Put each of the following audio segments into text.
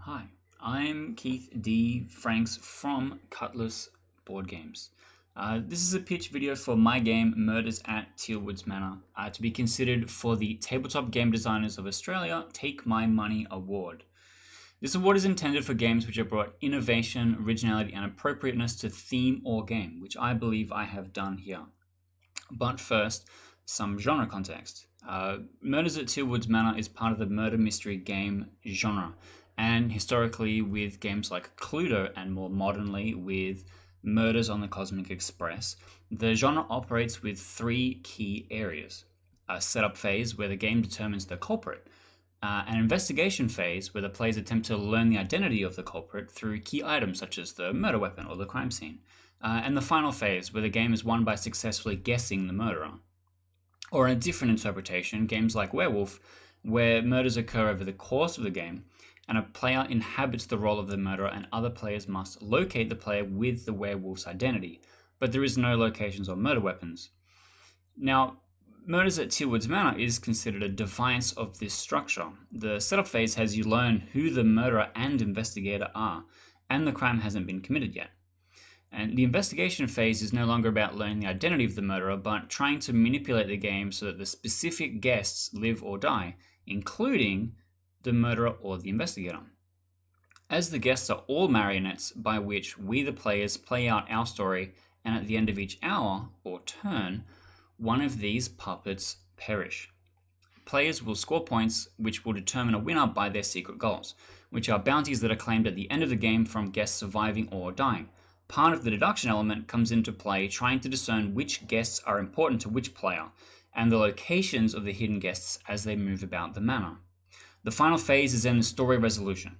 Hi, I'm Keith D. Franks from Cutlass Board Games. This is a pitch video for my game, Murders at Tealwoods Manor, to be considered for the Tabletop Game Designers of Australia Take My Money Award. This award is intended for games which have brought innovation, originality, and appropriateness to theme or game, which I believe I have done here. But first, some genre context. Murders at Tealwoods Manor is part of the murder mystery game genre, and historically with games like Cluedo and more modernly with Murders on the Cosmic Express, the genre operates with three key areas. A setup phase where the game determines the culprit, an investigation phase where the players attempt to learn the identity of the culprit through key items such as the murder weapon or the crime scene, and the final phase where the game is won by successfully guessing the murderer. Or in a different interpretation, games like Werewolf, where murders occur over the course of the game, and a player inhabits the role of the murderer and other players must locate the player with the werewolf's identity, but there is no locations or murder weapons. Now, Murders at Tealwoods Manor is considered a device of this structure. The setup phase has you learn who the murderer and investigator are, and the crime hasn't been committed yet. And the investigation phase is no longer about learning the identity of the murderer, but trying to manipulate the game so that the specific guests live or die, including the murderer or the investigator. As the guests are all marionettes by which we the players play out our story, and at the end of each hour or turn, one of these puppets perish. Players will score points which will determine a winner by their secret goals, which are bounties that are claimed at the end of the game from guests surviving or dying. Part of the deduction element comes into play trying to discern which guests are important to which player, and the locations of the hidden guests as they move about the manor. The final phase is then the story resolution.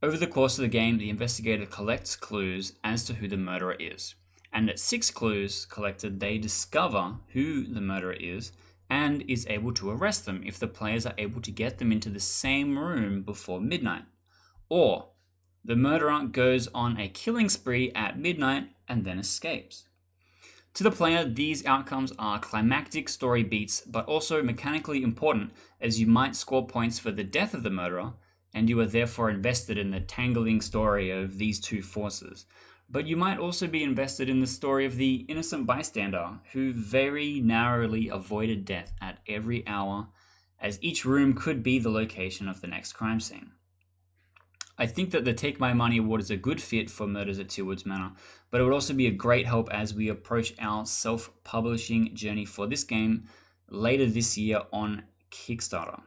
Over the course of the game, the investigator collects clues as to who the murderer is. And at 6 clues collected, they discover who the murderer is and is able to arrest them if the players are able to get them into the same room before midnight. Or the murderer goes on a killing spree at midnight and then escapes. To the player, these outcomes are climactic story beats, but also mechanically important, as you might score points for the death of the murderer, and you are therefore invested in the tangling story of these two forces. But you might also be invested in the story of the innocent bystander who very narrowly avoided death at every hour, as each room could be the location of the next crime scene. I think that the Take My Money Award is a good fit for Murders at Tealwoods Manor, but it would also be a great help as we approach our self-publishing journey for this game later this year on Kickstarter.